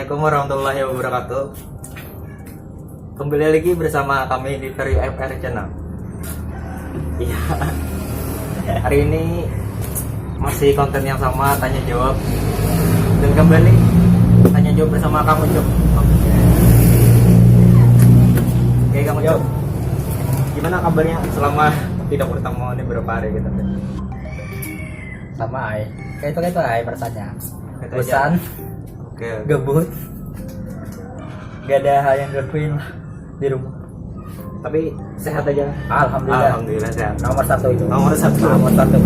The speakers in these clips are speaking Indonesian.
Assalamualaikum warahmatullahi wabarakatuh. Kembali lagi bersama kami di Ferry FR Channel. Iya. Hari ini masih konten yang sama, tanya jawab. Dan kembali tanya jawab bersama kamu, Cuk. Oke, kamu, Cuk. Gimana kabarnya selama tidak bertemu ini berapa hari gitu? Sama ay kayak itu ay perasaannya Gitu bosan aja. Oke. gabut gak ada hal yang dilakuin lah di rumah, Tapi sehat aja. alhamdulillah. Alhamdulillah sehat. Nomor satu itu, Nomor satu. nomor satu.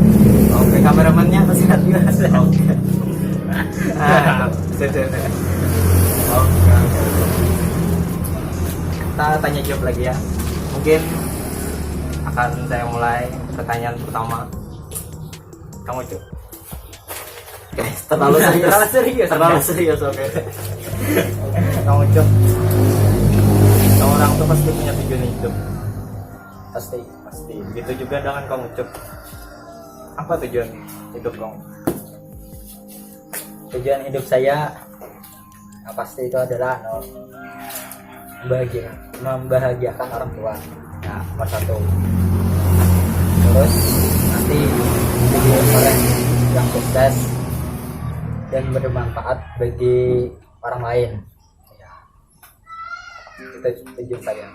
Oke, kameramannya masih sehat juga. Oke. Sehat. Oke. Kita tanya jawab lagi ya. Mungkin akan saya mulai pertanyaan pertama. Kamu, Cuk. Guys, terlalu serius. Terlalu serius, oke. Kamu, Cuk. Orang tuh pasti punya tujuan hidup. Pasti. Begitu juga dengan kamu, Cuk. Apa tujuan hidup kamu? Tujuan hidup saya pasti itu adalah membahagiakan orang tua. Nah, nomor satu. Terus nanti jadi orang yang sukses dan bermanfaat bagi orang lain. Ya, itu tujuan saya.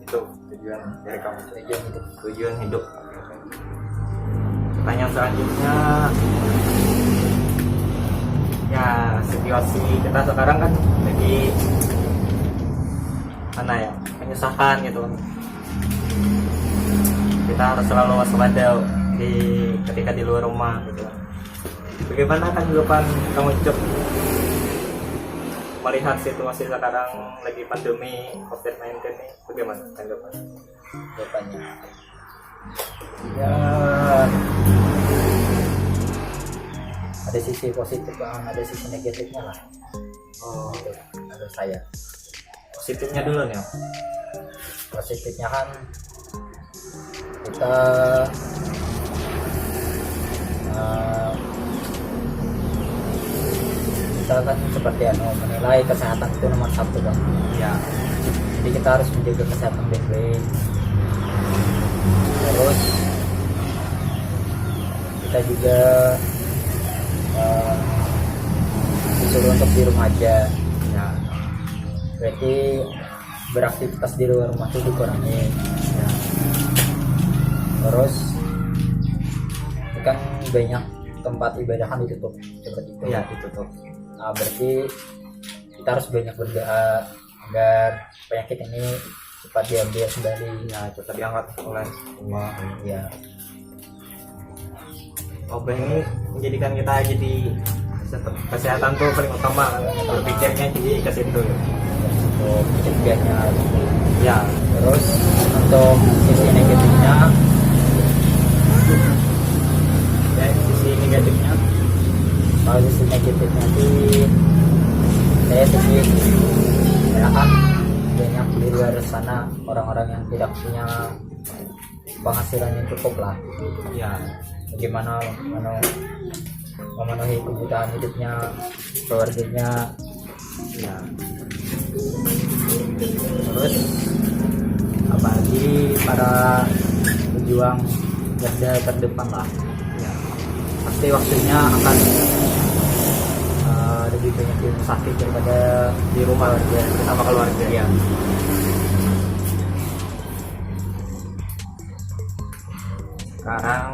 Itu tujuan dari kamu, Cuk. Tujuan hidup. Tujuan hidup. Pertanyaan selanjutnya, ya situasi kita sekarang kan lagi mana ya, menyusahkan gitu. Kita harus selalu waspada ketika di luar rumah gitu. Bagaimana tanggapan kamu, Cuk, melihat situasi sekarang lagi pandemi COVID-19 ini? Bagaimana tanggapan? Jawabannya ya, ada sisi positif, ada sisi negatifnya lah. Oh, Gitu, menurut saya. positifnya dulu nih. Positifnya kan kita kita kan seperti menilai kesehatan itu nomor satu kan. Ya, Jadi kita harus menjaga kesehatan baik-baik. Terus kita juga disuruh untuk di rumah aja. ya, Berarti beraktivitas di luar rumah itu dikurangi. ya. Terus ini kan banyak tempat ibadah kan ditutup seperti itu. Ya, ditutup. Nah, berarti kita harus banyak berdoa agar penyakit ini cepat diambil kembali. Ya, cepat diangkat oleh Allah. Ya, Wabah ini menjadikan kita jadi kesehatan tuh paling utama kan. Berpikirnya jadi ke situ. untuk pencegahannya. Ya, Terus untuk sisi negatifnya, dan sisi negatifnya, kalau sisi negatifnya sih saya sedih ya kan banyak di luar sana orang-orang yang tidak punya penghasilan yang cukup lah. ya, Bagaimana memenuhi kebutuhan hidupnya, keluarganya. ya, Terus apalagi para pejuang garda terdepan lah, ya, pasti waktunya akan lebih banyak di rumah sakit daripada di rumah bersama keluarga. ya. Sekarang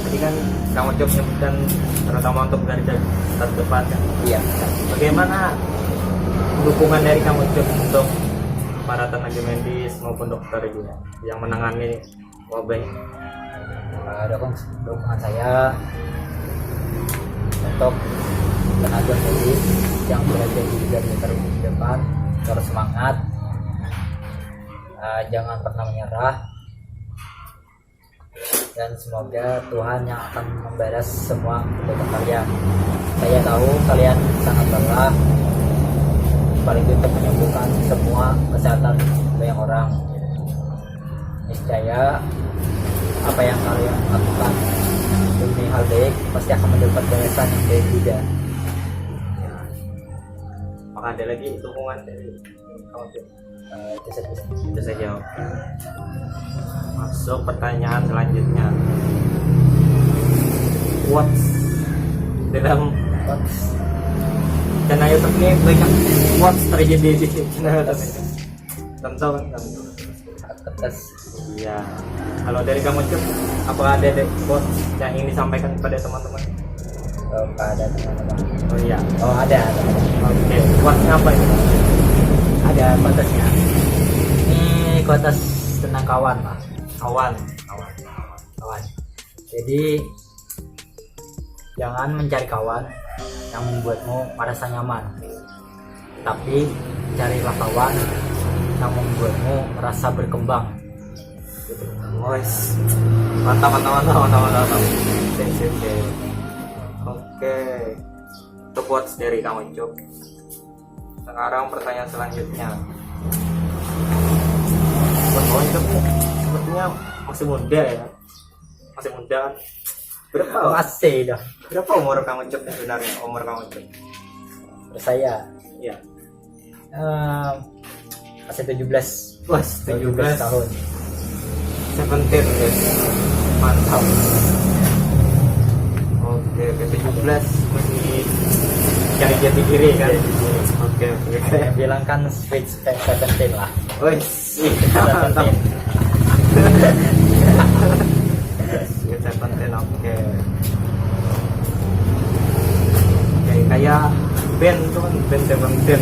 tadi kan kamu Cuk menyebutkan terutama untuk garda terdepan kan. Iya. Bagaimana dukungan dari kamu, Cuk, untuk para tenaga medis maupun dokter juga yang menangani wabah ini? Dukungan saya untuk tenaga medis yang berada di garda terdepan, terus semangat, jangan pernah menyerah, dan semoga Tuhan yang akan membalas semua kebaikan kalian. Saya tahu kalian sangat lelah, paling untuk menyembuhkan semua kesehatan banyak orang. Niscaya apa yang kalian lakukan demi hal baik pasti akan mendapat balasan yang baik juga. Apakah ada lagi dukungan dari kamu Cuk? Itu saja. Itu saja. Oke. Masuk pertanyaan selanjutnya. What's dalam channel YouTube ini banyak what's terjadi di channel YouTube ini. Contoh kan kamu? Atas Iya. Kalau dari kamu Cuk, apakah ada quotes yang ingin disampaikan kepada teman-teman? kepada teman-teman. Oh iya. Oh ada. Oke. Quotesnya apa itu? Ada quotesnya. Ini quotes tentang kawan lah. Kawan. Kawan. Jadi jangan mencari kawan yang membuatmu merasa nyaman, tapi carilah kawan yang membuatmu merasa berkembang. Guys, mantap. Oke, itu quotes dari kamu Cuk. Sekarang pertanyaan selanjutnya. Buat kamu Cuk, sepertinya masih muda ya, masih muda. Berapa? Masih dah. Berapa umur kamu Cuk sebenarnya? Umur kamu Cuk? Saya Iya. masih 17. Wah, 17 tahun. 17 guys. Mantap. Oke, 17 masih cari jati diri kan? Oke. Saya bilang kan sweet 17 lah. Wih, mantap. 17, oke. Oke, kayak band tuh kan band 17.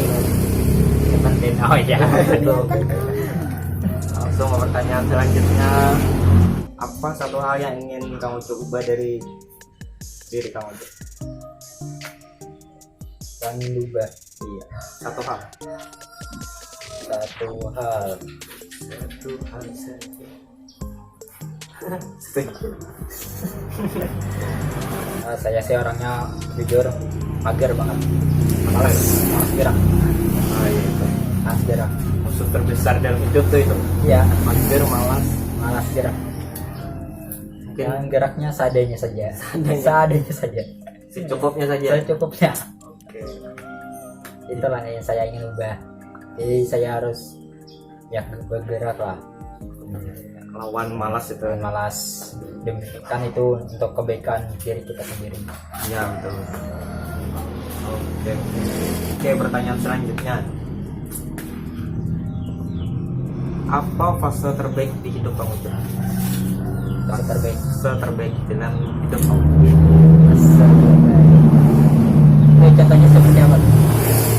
Oh iya. Oke. Langsung ke pertanyaan selanjutnya. Apa satu hal yang ingin kamu coba dari diri kamu? Yang berubah. Iya, satu hal. Satu hal. Satu hal saja. Setuju. Saya sih orangnya jujur mager banget. Malas gerak. Oh iya, itu. Malas gerak. Musuh terbesar dalam hidup tuh itu. Iya, Mager, malas. malas gerak. Mungkin Yang geraknya seadanya saja. Seadanya saja. secukupnya saja. Secukupnya. Oke. Itulah yang saya ingin ubah. Jadi saya harus ya bergerak lah. Lawan malas itu. Malas. Kan itu untuk kebaikan diri kita sendiri. Iya, betul. Oke. Oke, pertanyaan selanjutnya. Apa fase terbaik di hidup kamu Cuk? Fase terbaik. Fase terbaik dalam hidup kamu. Fase terbaik. Ini contohnya seperti apa?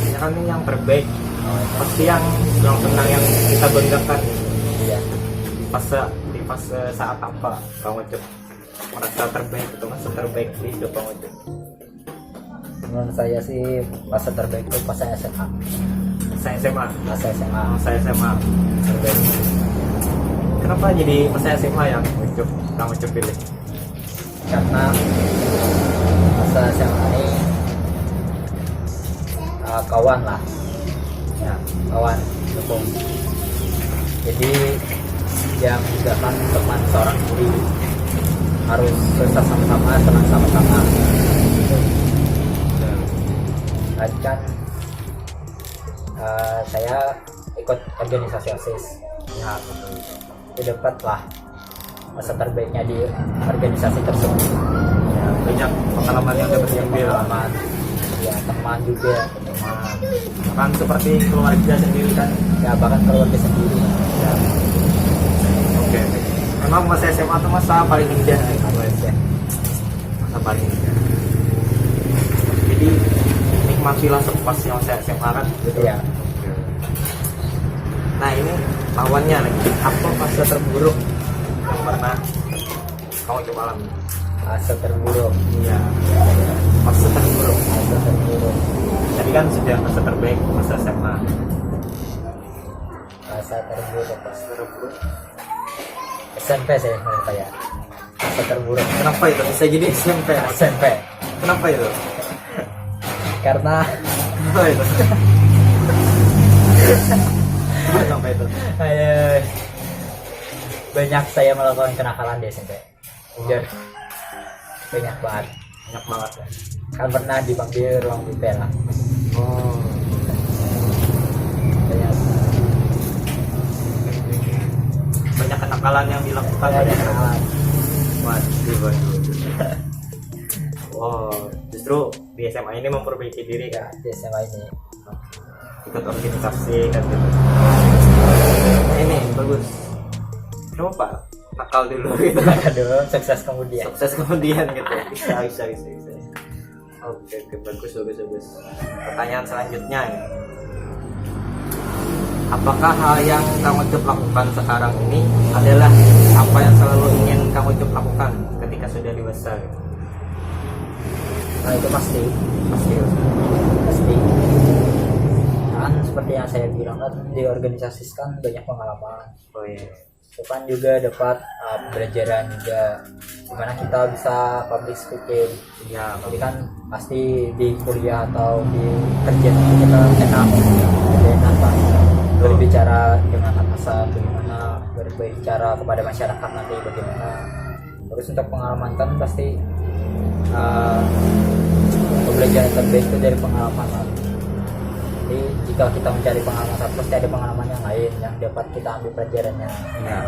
Ya kan ini yang terbaik. Oh, Pasti yang senang yang kita banggakan. iya. Di fase saat apa kamu Cuk merasa terbaik itu masa terbaik di hidup kamu Cuk? Menurut saya sih fase terbaik itu pas saya SMA. Saya SMA. Masa SMA Saya SMA terbaik. Kenapa jadi pas saya SMA yang kamu Cuk pilih? karena masa SMA ini kawan lah, Ya. kawan dukung. Jadi yang juga kan teman seorang diri harus susah sama-sama, senang sama-sama. Tadi kan saya ikut organisasi OSIS. Ya, betul. Itu dapat lah masa terbaiknya di organisasi tersebut. Ya, banyak pengalaman yang dapat diambil. Pengalaman, ya teman juga, Kan seperti keluarga sendiri kan. ya bahkan keluarga sendiri. Ya. Oke. Memang masa SMA itu masa paling indah ya. Masa paling indah. Jadi nikmatilah sepuasnya masa SMA kan gitu Ya. Nah ini lawannya lagi. Apa fase terburuk yang pernah kamu coba alami? Fase terburuk. Iya. Fase terburuk. Fase terburuk. Tadi kan sudah fase terbaik masa SMA. Fase terburuk. Fase terburuk. SMP sih menurut saya. Fase terburuk. Kenapa itu bisa jadi SMP? SMP. Kenapa itu? Karena Kenapa itu? Kenapa itu? banyak saya melakukan kenakalan di SMP. Jujur. Banyak banget. Banyak banget ya. Kan pernah dipanggil ruang BP lah. Oh. kenakalan yang dilakukan Ada oleh kenakalan. waduh. Oh, justru di SMA ini memperbaiki diri kan, Di SMA ini. ikut organisasi kan gitu. Ini bagus. Coba nakal dulu gitu. Aduh, sukses kemudian. Sukses kemudian gitu. Bisa. Oke, bagus. Pertanyaan selanjutnya nih. Apakah hal yang kamu Ucup lakukan sekarang ini adalah apa yang selalu ingin kamu Ucup lakukan ketika sudah dewasa gitu? Nah, itu pasti kan seperti yang saya bilang kan, di organisasi kan banyak pengalaman. Oh iya. Itu kan juga dapat pembelajaran juga gimana kita bisa public speaking. Iya, Jadi kan pasti di kuliah atau di kerja kita enak kan berbicara dengan atasan, bagaimana berbicara kepada masyarakat nanti bagaimana. Terus untuk pengalaman kan pasti pembelajaran terbaik itu dari pengalaman kan. Jadi jika kita mencari pengalaman satu, pasti ada pengalaman yang lain yang dapat kita ambil pelajarannya. Iya.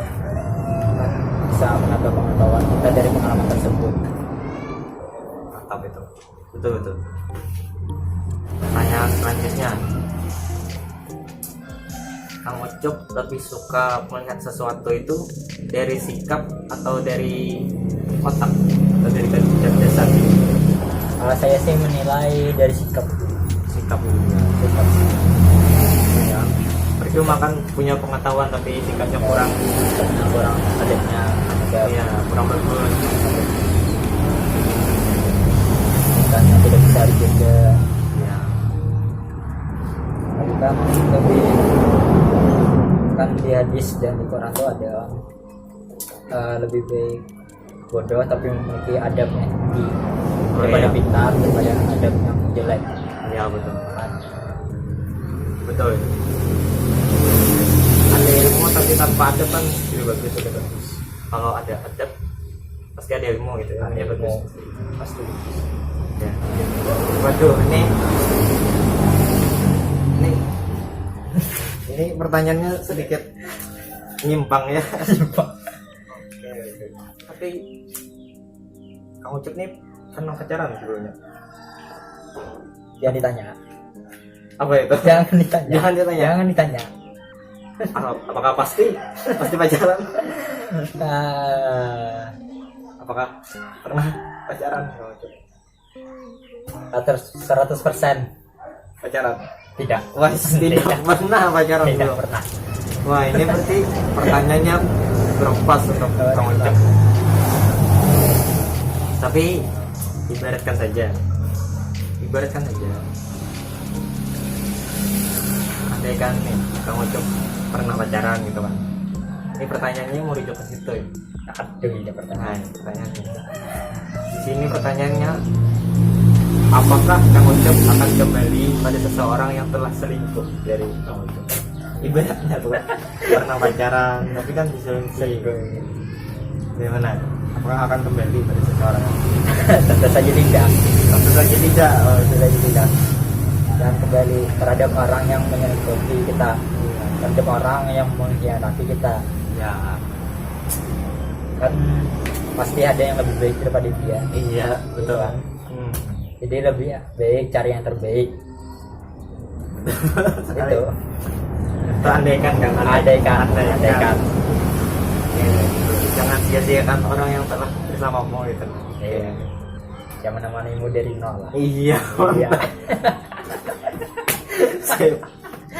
Kan bisa menambah pengetahuan kita dari pengalaman tersebut. Mantap itu. Betul. Pertanyaan selanjutnya. Kang Ucup lebih suka melihat sesuatu itu dari sikap atau dari otak atau dari kecerdasan? Kalau saya sih menilai dari sikap. Sikap ya. Percuma kan punya pengetahuan tapi sikapnya kurang Adabnya ya, kurang bagus. kan tidak bisa dijaga. Ya. Tapi kan lebih kan di hadis dan di Quran itu ada lebih baik bodoh tapi memiliki adab yang tinggi daripada iya. pintar daripada adab yang jelek. Ya betul. Kan Betul. Ada ilmu tapi tanpa adab kan lebih bagus sudah bagus. Kalau ada adab pasti ada ilmu gitu ya. Ya bagus. pasti Ya. Waduh, ini pertanyaannya sedikit nyimpang ya. Tapi Kang Ucup nih senang pacaran dulunya. jangan ditanya. Apa itu? Jangan ditanya. Jangan ditanya. Apakah pasti pacaran? Apakah pernah pacaran Kang Ucup? 100% Pacaran? tidak. Wah, tidak pernah pacaran Tidak belum. pernah. Wah, ini berarti pertanyaannya berpas untuk Kang Ucup. Tapi ibaratkan saja andaikan nih Kang Ucup pernah pacaran gitu kan, ini pertanyaannya mau dicoba situ ya. Aduh, ini pertanyaan. Nah, pertanyaannya di sini pertanyaannya, apakah Kang Ucup akan kembali pada seseorang yang telah selingkuh dari Kang Ucup? Ibaratnya tuh kan pernah pacaran tapi kan diselingkuh. Gimana? Apakah akan kembali pada seseorang? Tentu saja tidak. Tentu saja tidak. Oh, Tentu saja tidak. Dan kembali terhadap orang yang menyelingkuhi kita, terhadap orang yang mengkhianati kita, ya kan pasti ada yang lebih baik daripada dia. iya betul kan. Hmm. Jadi lebih baik cari yang terbaik. Itu. Itu andaikan kan? Andaikan. Ya, jangan sia-siakan orang yang telah bersamamu gitu. Iya. Yang menemanimu dari nol lah. Iya. Iya.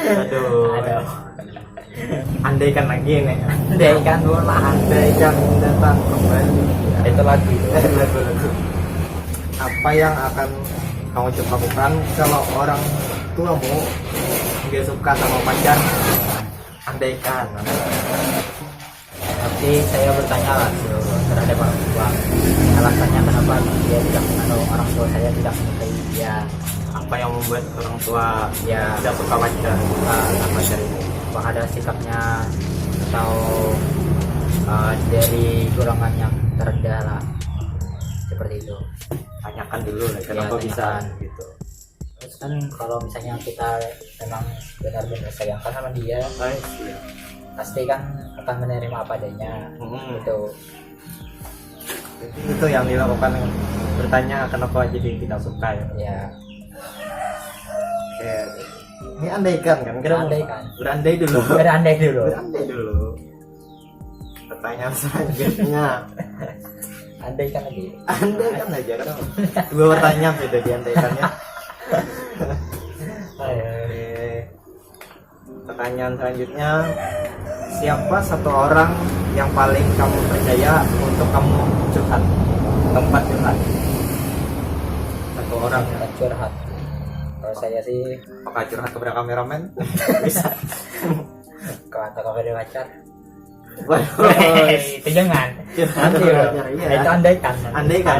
Aduh. Andaikan lagi nih. Andaikan Andaikan datang kembali. itu lagi. Lagu-lagu. Apa yang akan kamu coba lakukan kalau orang tuamu nggak suka sama pacar? Andaikan. Tapi saya bertanya lah terhadap orang tua. Alasannya kenapa dia tidak atau orang tua saya tidak menyukai dia. Apa yang membuat orang tua Ya. tidak suka pacar? Sama pacar itu. Apakah ada sikapnya atau dari golongan yang terendah lah, seperti itu. Tanyakan dulu lah kenapa Ya, bisa tanyakan. gitu. Terus kan kalau misalnya kita memang benar-benar sayangkan sama dia, Baik, iya. pasti kan akan menerima apa adanya. Gitu. Itu yang dilakukan, bertanya kenapa jadi tidak suka ya. Ya, Oke. Ini andaikan kan, kita mau andaikan. berandai dulu. Berandai dulu. Berandai dulu. Pertanyaan selanjutnya. Andaikan lagi. Andaikan aja kan. Dua pertanyaan sudah diandaikannya. Oke. Pertanyaan selanjutnya, siapa satu orang yang paling kamu percaya untuk kamu curhat, tempat curhat? Satu orang ya. Tempat curhat. Kalau saya sih Apakah curhat kepada kameramen? Bisa. kalau atau kalau ada pacar. Waduh. Itu jangan. Curhat Nanti kepada loh. pacar, iya. Itu andaikan. Andaikan.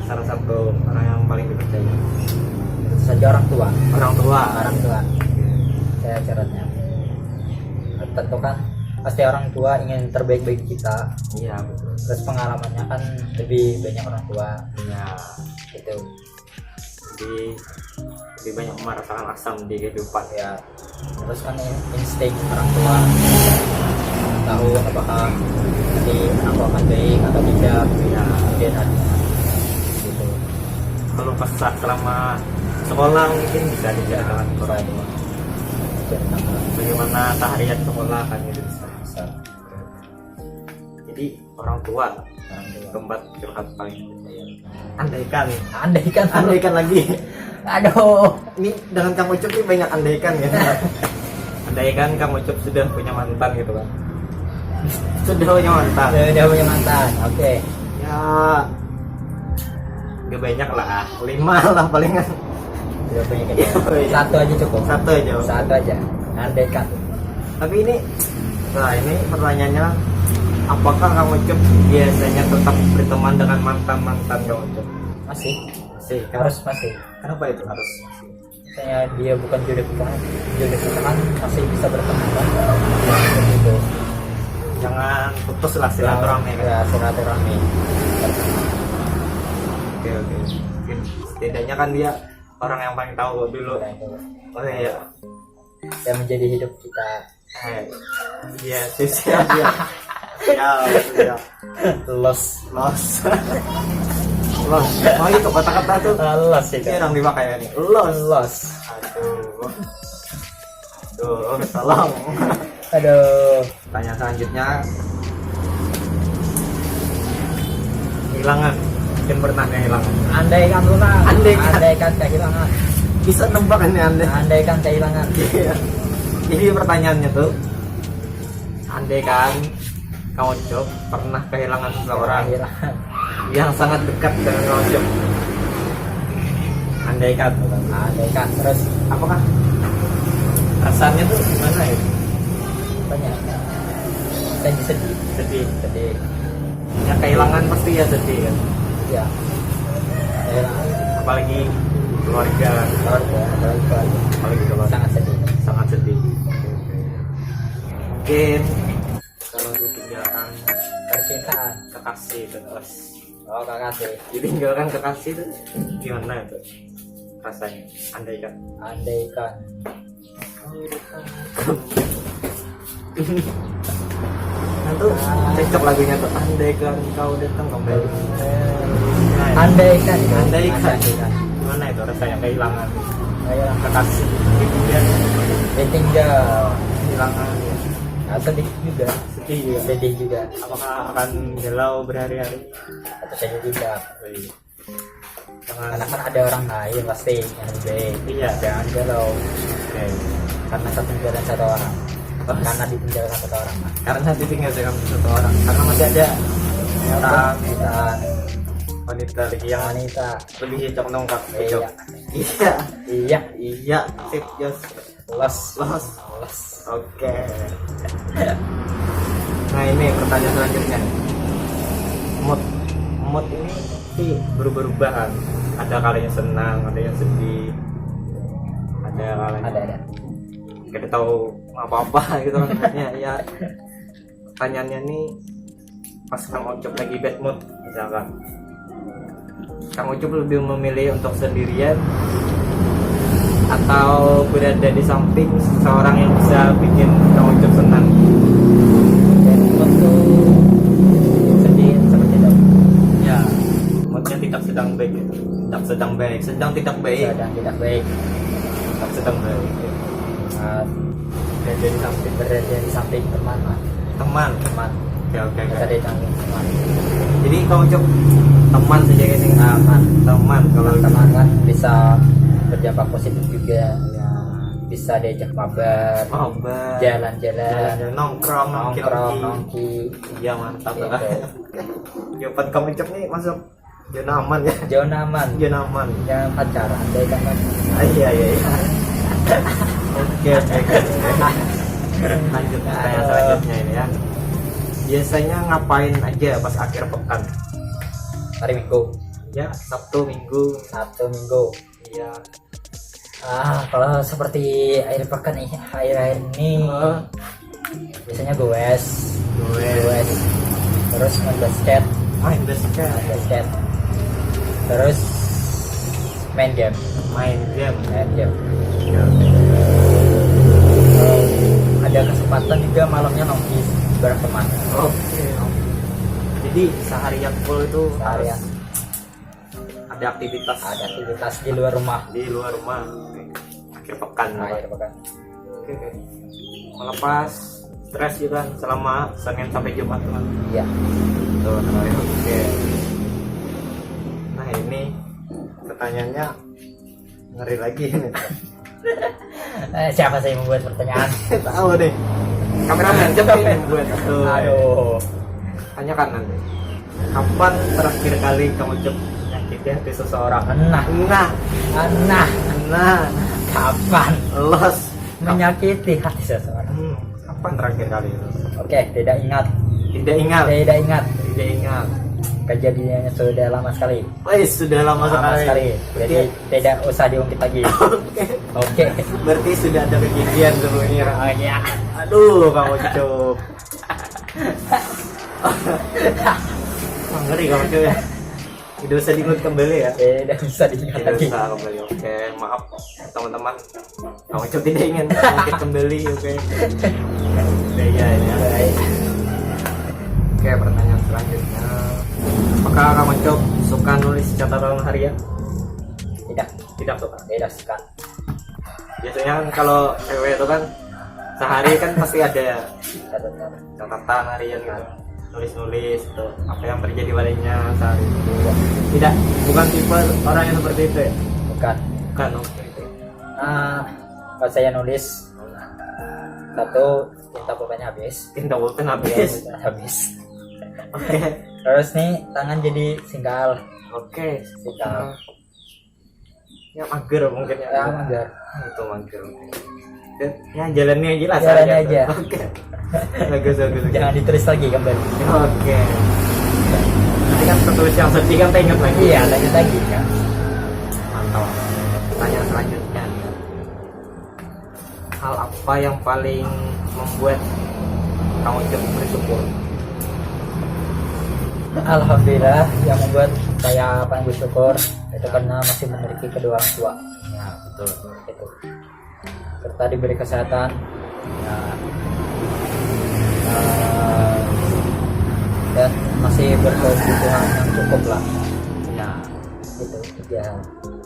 Salah satu orang yang paling dipercaya. Tentu saja orang tua. Orang tua. Orang tua. Saya curhatnya. Tentu kan pasti orang tua ingin terbaik bagi kita. Iya betul. Terus pengalamannya kan lebih banyak orang tua. Iya. Gitu. Jadi lebih banyak merasakan asam di kehidupan. Ya. Terus kan insting orang tua tahu apakah nanti anak akan baik atau tidak. Iya. Kemudian gitu. Kalau pas selama sekolah mungkin bisa diceritakan ke orang tua. Bagaimana seharian sekolah kan itu bisa. Jadi orang tua tempat curhat paling dipercaya. Andaikan lagi. Aduh. Ini dengan Kang Ucup ini banyak andaikan ya. Andaikan Kang Ucup sudah punya mantan gitu kan. Sudah punya mantan. Udah punya mantan. Oke. Ya gak banyak lah, 5 lah palingan. Udah punya kejadian. Satu aja cukup. Satu aja. Andaikan. Tapi ini, nah ini pertanyaannya, apakah Kang Ucup biasanya tetap berteman dengan mantan Kang Ucup? Masih. Harus. Masih. Kenapa itu harus? Misalnya dia bukan jodoh kita kan masih bisa berteman kan. Gitu. Jangan putus lah silaturahmi kan. Ya, silaturahmi. Oke. Mungkin setidaknya kan dia orang yang paling tahu dulu. Oh iya. Yang menjadi hidup kita. Iya, siap dia. Ya. Los. Oh itu kata-kata tuh. Los itu. Ini yang dipakai nih. Los. Aduh, tolong. Aduh. Tanya selanjutnya. Kehilangan. Mungkin pernah kehilangan. Andaikan pernah. Andaikan kehilangan. Bisa nebak ini Anda. Andaikan kehilangan. Iya. Jadi pertanyaannya tuh, andaikan Kang Ucup pernah kehilangan seseorang yang sangat dekat dengan Kang Ucup. Andaikan Terus apakah rasanya tuh gimana ya? banyak. Sedih. Ya kehilangan pasti ya sedih kan. Ya. Kehilangan. Apalagi keluarga sangat sedih. Mungkin kalau ditinggalkan Percintaan. kekasih terus Oh, kekasih. ditinggalkan kekasih itu gimana itu rasanya? Andaikan nah tuh cocok lagunya tuh, andaikan kau datang kembali. Andaikan. Gimana itu rasanya kehilangan Kehilangan. kekasih kemudian Ditinggal. kehilangan ya. Sedih juga. Apakah akan galau berhari-hari? Atau saja tidak. Jangan. Karena kan ada orang lain pasti yang lebih baik. Iya. Jangan galau Oke. karena satu orang. Karena ditinggalkan satu orang. Karena ditinggal dengan satu orang, karena masih ada orang wanita lagi yang Wanita. lebih cocok nongkap. Iya. Iya, sip, Jos. Los. Oke. Nah ini pertanyaan selanjutnya. Mood ini sih berubah-ubah kan. Ada kalanya senang, ada yang sedih, ada kalanya Ada. kita tahu apa-apa gitu kan. Ya pertanyaannya nih, pas Kang Ucup lagi bad mood misalkan, Kang Ucup lebih memilih untuk sendirian atau berada di samping seseorang yang bisa bikin Kang Ucup senang? Dan waktu sedih seperti itu. Ya, moodnya tidak sedang baik, tidak sedang baik, sedang tidak baik, Sedang tidak baik. tidak sedang baik. Uh, Berada di samping berada di samping teman. teman. Teman. Oke. Berada di samping teman. Jadi Kang Ucup teman saja guys, teman. Kalau Teman kan bisa berdampak positif juga. ya, Bisa diajak mabar, mabar, jalan-jalan, nongkrong, nongkrong, nongki. nongki. Iya mantap Gitu. lah. Jawaban Kang Ucup nih masuk zona aman ya. Jauh aman, Zona aman. jangan pacaran, deh kan. Iya. Oke. Lanjut pertanyaan selanjutnya ini ya. Biasanya ngapain aja pas akhir pekan? Hari Minggu, Ya, Sabtu, Minggu. Sabtu, Minggu. Iya. Kalau seperti akhir pekan nih, akhir-akhir ini biasanya goes, terus main basket, Main basket, terus main game. main game. Kalau Ya. ada kesempatan juga malamnya nongki bareng teman. Oke. Jadi seharian full itu Seharian. harus ada aktivitas Ada aktivitas di luar rumah. di luar rumah. Oke. Akhir pekan. Akhir pekan. Oke. Melepas stres juga kan selama Senin sampai Jumat kan. Iya. Tuh, oke. Nah ini pertanyaannya ngeri lagi nih. Siapa saya yang membuat pertanyaan? Tahu deh. Kameramen coba ini buat tuh. Aduh. Tanyakan nanti. Kapan terakhir kali kamu menyakiti hati seseorang? Nah, kapan Los. menyakiti hati seseorang? Kapan terakhir kali itu? Oke, tidak ingat. Tidak ingat. Tidak ingat. Kejadiannya sudah lama sekali. Sudah lama sekali. Jadi tidak usah diungkit lagi. Oke. Oke. Berarti sudah ada kejadian sebelumnya. Oh iya. Aduh, kamu Ucup. Ngeri kamu Ucup ya. Tidak usah diingat kembali ya. Tidak bisa diingat Tidak lagi. usah kembali. Oke, maaf teman-teman. Kamu Ucup tidak ingin mungkin kembali. Oke. Iya. Baik. Oke, pertanyaan selanjutnya. Apakah kamu Ucup suka nulis catatan harian? Tidak suka. Tidak suka. Biasanya kan kalau cewek itu kan sehari kan pasti ada catatan harian gitu, nulis tuh apa yang terjadi padanya sehari itu. Bukan tipe orang yang seperti itu ya? Bukan. Oke. Kalau saya nulis satu tinta pulpennya habis. Tinta pulpen habis. Oke. Terus nih tangan jadi singkal. Oke. Singkal. Ya mager mungkin ya. Ya mager. Itu mager. Ya jalannya aja lah. Jalannya aja. Oke. Bagus. Jangan ditulis lagi kembali. Oke. Nanti kan tertulis yang sedih kan ingat lagi. Iya, lanjut lagi kan. Mantap. Pertanyaan selanjutnya. Hal apa yang paling membuat kamu bersyukur? Alhamdulillah, yang membuat saya paling bersyukur itu karena masih memiliki kedua orang tua. Ya betul. Itu. Serta diberi kesehatan. Ya, dan masih berkebutuhan yang cukup lah. Ya Itu tiga hal.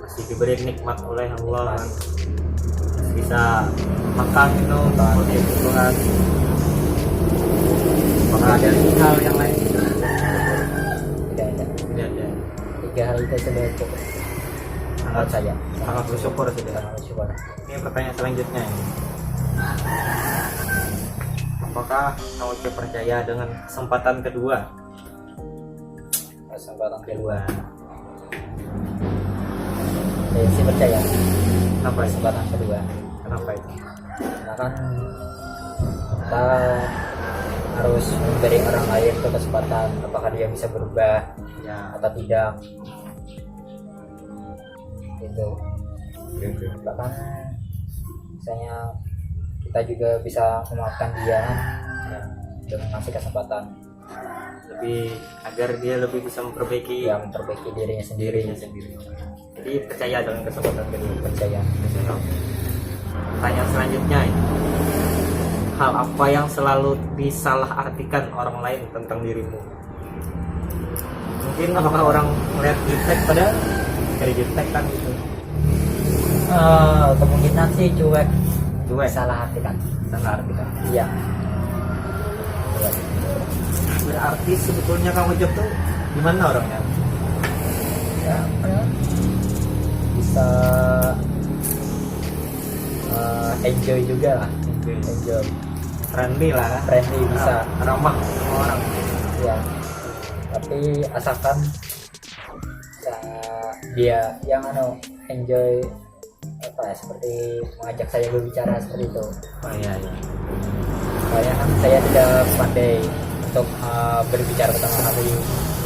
masih diberi nikmat oleh Allah. Masih bisa makan minum, oleh Tuhan. Apakah ada hal yang lain? Tidak ada. Tidak ada. Tiga hal itu sudah cukup. Sangat saya. Sangat bersyukur sudah. Sangat bersyukur. Ini pertanyaan selanjutnya ini. Apakah kamu percaya dengan kesempatan kedua? Kesempatan kedua. Saya sih percaya. Kenapa itu? Kesempatan kedua. Kenapa itu? Karena kan kita harus memberi orang lain tuh kesempatan, apakah dia bisa berubah Ya. atau tidak. Itu Oke. bahkan misalnya kita juga bisa memaafkan dia kan, ya, dengan ngasih kesempatan. agar dia lebih bisa memperbaiki ya memperbaiki dirinya sendiri. Jadi percaya dengan kesempatan kedua. Percaya. Pertanyaan selanjutnya, hal apa yang selalu disalahartikan orang lain tentang dirimu? Mungkin apakah orang melihat jutek padahal dari jutek kan gitu. Kemungkinan sih cuek. Salah artikan. Iya. Berarti sebetulnya Kang Ujub tuh gimana orangnya? Ya, bisa enjoy juga lah. Enjoy. Friendly lah, Bisa ramah sama orang. ya, tapi asalkan dia yang enjoy seperti mengajak saya berbicara seperti itu. Oh iya. Soalnya kan saya tidak pandai untuk berbicara pertama kali.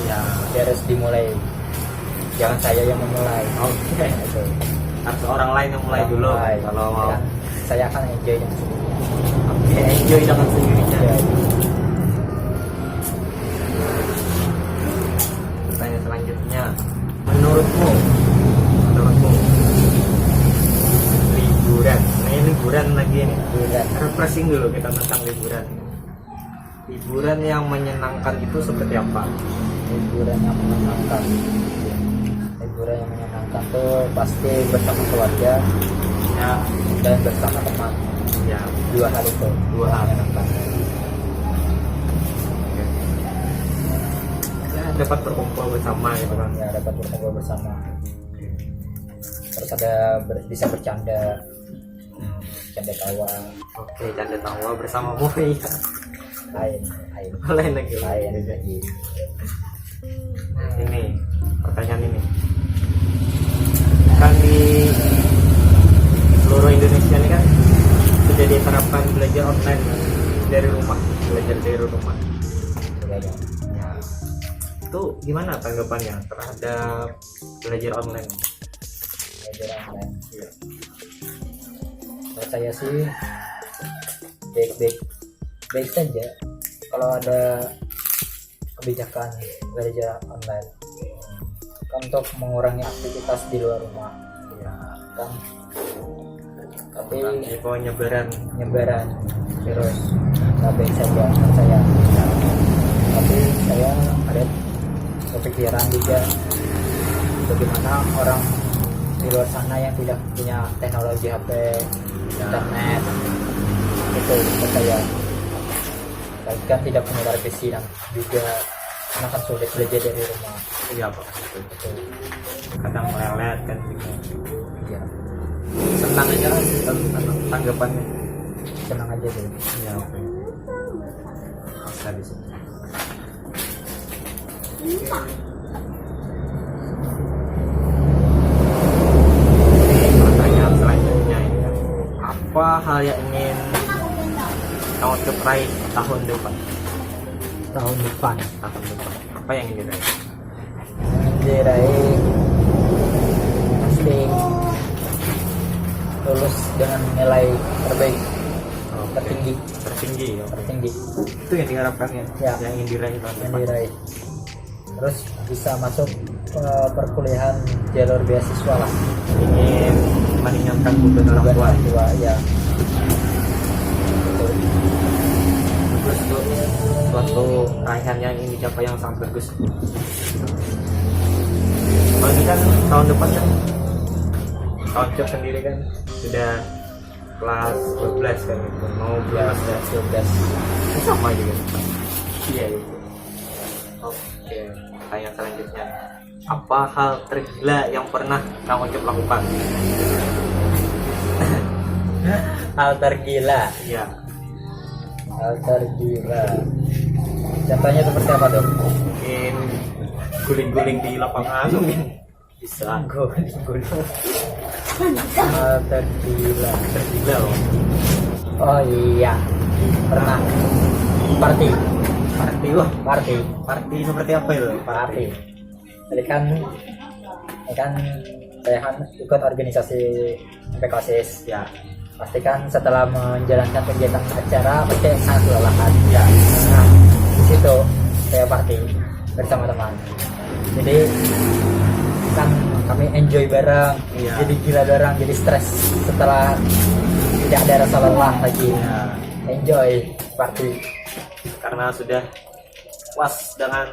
Iya. Dia harus dimulai, jangan saya yang memulai. Oke. Itu Harus orang lain yang mulai dulu. Kalau mau. Ya, saya akan enjoy dengan sendiri. Oke, enjoy dengan sendirinya. Ya, Pertanyaan selanjutnya, menurutmu liburan, ini liburan lagi nih. Refreshing dulu kita tentang liburan. Liburan yang menyenangkan itu seperti apa? liburan yang menyenangkan tuh pasti bersama keluarga Ya, dan bersama teman. ya, Dua hal itu yang menyenangkan. ya dapat berkumpul bersama gitu kan. Ya, dapat berkumpul bersama, terus bisa bercanda tawa. Oke, canda tawa bersama Mohi. lain Lain lagi. Ini pertanyaan ini kan di seluruh Indonesia ini kan sudah diterapkan belajar online kan? Belajar dari rumah. Ya. Itu gimana tanggapannya terhadap belajar online? Belajar online. Iya. Menurut saya sih baik saja kalau ada kebijakan belajar online kan untuk mengurangi aktivitas di luar rumah. Ya. Kan tapi Nyebaran virus nggak baik saja menurut saya. Tapi saya ada kepikiran juga bagaimana orang di luar sana yang tidak punya teknologi HP, internet, itu menurut saya kan tidak punya televisi dan juga akan sulit belajar dari rumah. Iya Pak. Kadang melelet kan gitu. Iya, Senang aja kan tanggapannya. senang aja deh. Ya, oke. Bisa di sini. Pertanyaan selanjutnya ini kan, apa hal yang ingin kamu capai tahun depan? Tahun depan Apa yang ingin diraih? pasti lulus dengan nilai terbaik, Tertinggi ya. tertinggi Itu yang diharapkan ya. Ya. Yang ingin diraih tahun yang depan. diraih. Terus bisa masuk perkuliahan jalur beasiswa lah. Ingin meringankan beban orang tua. Ya. Terus tuh suatu raihan yang ingin dicapai yang sangat bagus. Kalau ini kan tahun depan kan tahun job sendiri kan sudah kelas 12 kan gitu. Mau Ya, kelas 12. ini sama juga. Iya. Oke, pertanyaan selanjutnya, apa hal tergila yang pernah kamu coba lakukan? Hal tergila. Iya. Contohnya seperti apa dong? Mungkin guling-guling di lapangan mungkin bisa. Guling. Hal tergila loh. Oh iya, pernah party Seperti apa itu? Jadi kan saya kan ikut organisasi PKSIS. Ya. Pastikan setelah menjalankan kegiatan acara pasti sangat kelelahan. Ya. Nah, di situ saya party bersama teman. Jadi kan kami enjoy bareng, Iya. jadi gila bareng, jadi stres setelah tidak ada rasa lelah lagi. Iya. Enjoy party. Karena sudah puas dengan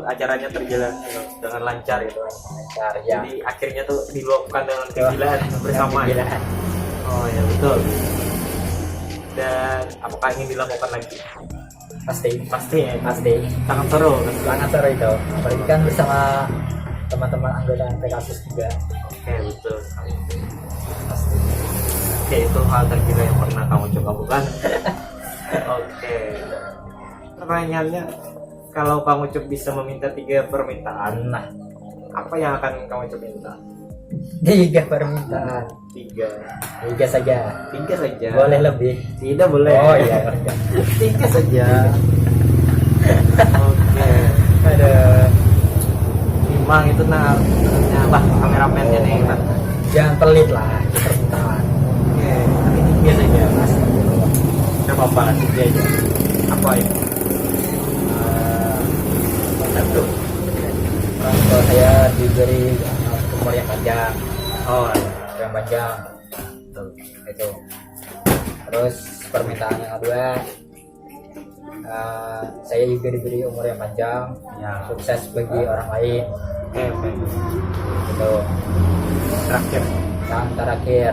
acaranya terjalan dengan lancar gitu. Lancar ya. Jadi akhirnya tuh diluapkan dengan kegilaan bersama ya. Kegilaan. Oh ya betul. Dan apakah ingin dilakukan lagi? Pasti Pasti ya. pasti Sangat seru. sangat seru itu, apalagi kan bersama teman-teman anggota Pegasus juga. Oke betul. Pasti. Oke itu hal tergila yang pernah kamu coba bukan? Oke. Pertanyaannya, kalau kamu Cuk bisa meminta 3 permintaan, Nah, apa yang akan kamu Cuk minta? 3 permintaan, 3 saja, 3 saja. boleh lebih. Tidak boleh. Oh iya. 3 saja. Oke. Ada Memang itu nah kameramennya nih Pak. jangan pelit lah di permintaan. Oke, tapi 3 saja. Mas, Tidak apa-apa, 3 aja. Apa itu? Satu. orang tua saya diberi umur yang panjang, Oh, yang panjang. betul. Itu. Terus permintaan yang kedua, saya juga diberi umur yang panjang, Ya. sukses bagi orang lain. Oke, oke. Gitu. Terakhir. Yang terakhir,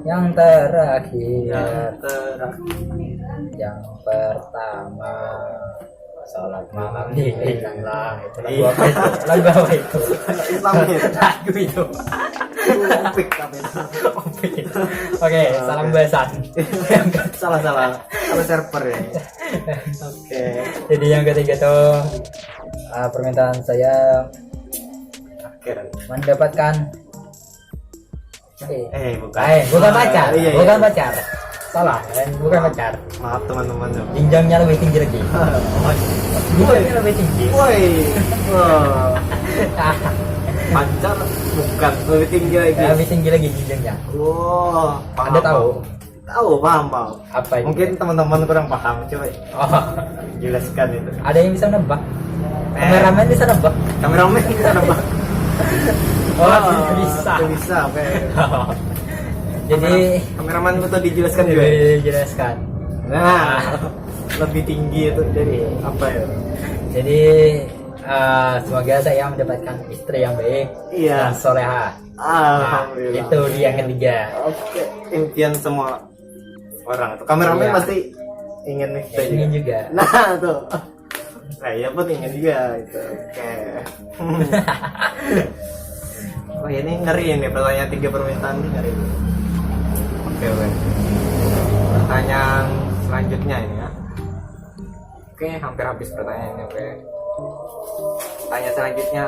yang terakhir, Yang terakhir. yang pertama, salat malam di lah. Itu lagu Iya. apa itu? Lagu apa itu? Islam ya. Lagu itu. Opik tapi itu. Oke. Oke, salam besan. Salah. Salah server ya. Oke. Jadi yang ketiga tuh permintaan saya Akhir. mendapatkan Bukan pacar, Iya, iya. bukan pacar. Salah, bukan pacar. Maaf teman-teman. Jenjangnya lebih tinggi lagi. Jenjangnya lebih tinggi. Woi. Wah. Pacar bukan lebih tinggi lagi. Lebih tinggi lagi jenjangnya. Wah, paham. Anda tahu? Tahu, paham. Apa itu? Mungkin teman-teman kurang paham, coba Oh, jelaskan itu. ada yang bisa nebak. Kameramen bisa nebak. Kameramen bisa nebak. Oh, bisa. Bisa, oke. Jadi Kameraman itu dijelaskan juga. ya? dijelaskan. Nah, lebih tinggi itu dari apa ya? Jadi semoga saya mendapatkan istri yang baik Iya. dan soleha. Alhamdulillah. Itu dia yang ketiga. Oke, impian semua orang itu. Kameramen Iya. pasti ingin itu. Saya ingin juga. Nah, tuh. Saya pun ingin juga itu. Oke. Oh, ini ngeri ini pertanyaan 3 permintaan ini ngeri. Oke. Pertanyaan selanjutnya ini ya. Oke, hampir habis pertanyaannya. Oke. Pertanyaan selanjutnya,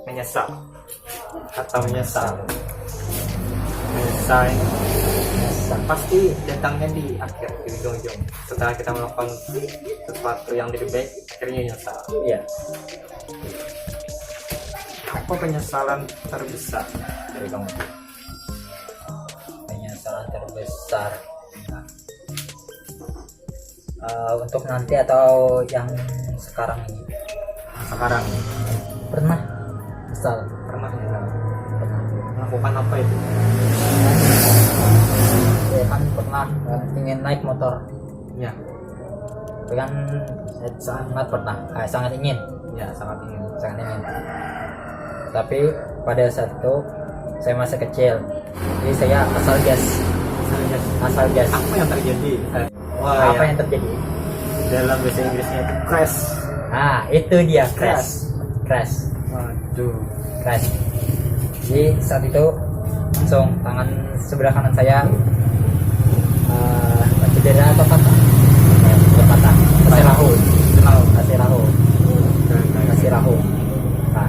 menyesal atau menyesal? Menyesal pasti datangnya di akhir, di ujung-ujung. Setelah kita melakukan sesuatu yang lebih baik, akhirnya menyesal. Iya. Apa penyesalan terbesar dari kamu? Penyesalan terbesar. Untuk nanti atau yang sekarang ini? Sekarang Pernah misal pernah menyesal pernah melakukan apa itu? saya kan pernah ingin naik motor, Ya, itu kan saya sangat ingin sangat ingin. tapi pada saat itu saya masih kecil, jadi saya asal gas. Apa yang terjadi? Apa yang terjadi? Dalam bahasa Inggrisnya itu crash. Nah itu dia, Crash. crash. Waduh. Jadi saat itu langsung tangan sebelah kanan saya cedera atau patah, kasih rahu. Nah,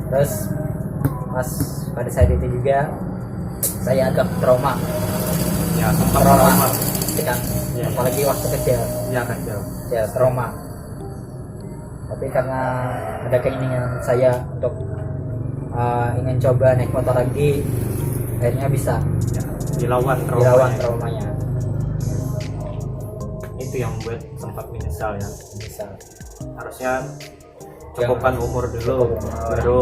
terus pas pada saat itu juga saya agak trauma, Ya, sempat trauma. kan, Ya, apalagi waktu kecil, Ya kan, jauh. ya trauma. Tapi karena ada keinginan saya untuk ingin coba naik motor lagi, akhirnya bisa Ya, dilawan dilawan traumanya. Itu itu yang buat sempat menyesal ya. Bisa Harusnya cukupkan umur dulu, baru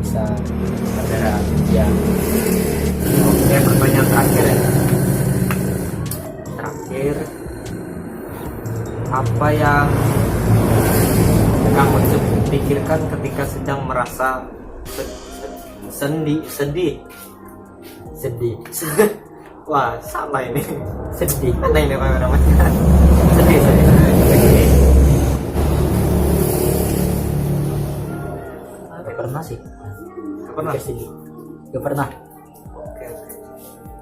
bisa berkendara. ya. Oke, pertanyaan terakhir ya. Terakhir, apa yang kamu pikirkan ketika sedang merasa sedih? Wah, salah ini. Sedih. Mana ini namanya? Sedih. Gak pernah sih. Gak pernah. Sedih. Gak pernah. Oke.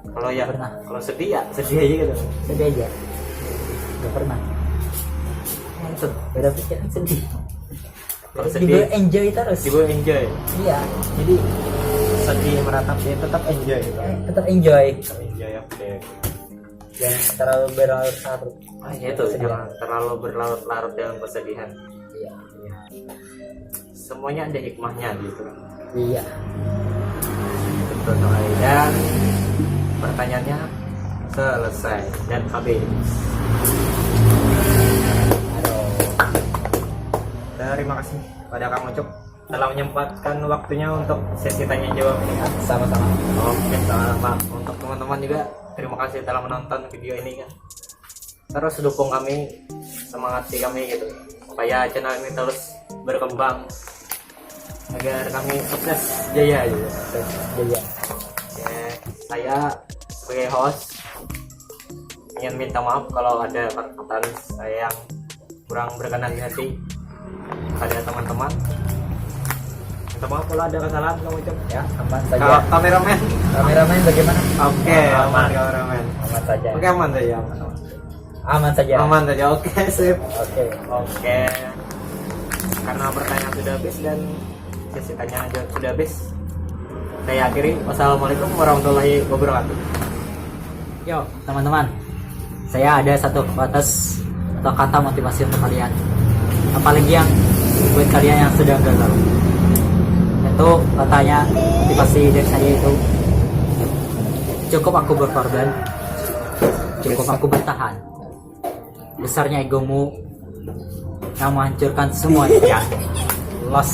Kalau ya Pernah. Kalau sedih ya sedih aja gitu. Sedih aja. Gak pernah. Langsung beda pikiran sedih. Kalau Jadi gue enjoy terus. Ibu enjoy. Iya. Jadi Sedih meratapnya tetap enjoy. tetap enjoy. Tetap enjoy, oke. Jangan terlalu berlarut-larut. Ya itu jangan terlalu berlarut-larut dalam kesedihan. Iya. Semuanya ada hikmahnya gitu. Iya. Betul. Dan pertanyaannya selesai dan habis. Aduh. Terima kasih pada Kang Ucup telah menyempatkan waktunya untuk sesi tanya jawab ini. Sama-sama. Oke, sama untuk teman-teman juga terima kasih telah menonton video ini kan. Terus dukung kami, semangati kami gitu supaya channel ini terus berkembang agar kami sukses jaya gitu. Jaya. Oke, saya sebagai host ingin minta maaf kalau ada perkataan saya yang kurang berkenan di hati pada teman-teman. Minta maaf kalau ada kesalahan kamu ucap Ya, aman saja. Kalau kameramen. Kameramen bagaimana? Oke, aman kameramen. Aman saja. Oke, aman saja. Aman saja. Aman saja. Oke, sip. Oke. Karena pertanyaan sudah habis dan sesi tanya jawab sudah habis, saya akhiri. Wassalamualaikum warahmatullahi wabarakatuh. Yo, teman-teman. Saya ada satu quotes atau kata motivasi untuk kalian. Apalagi yang buat kalian yang sedang gagal. Itu katanya motivasi dari saya itu, cukup aku berkorban, cukup aku bertahan. Besarnya egomu yang menghancurkan semua impian. Loss.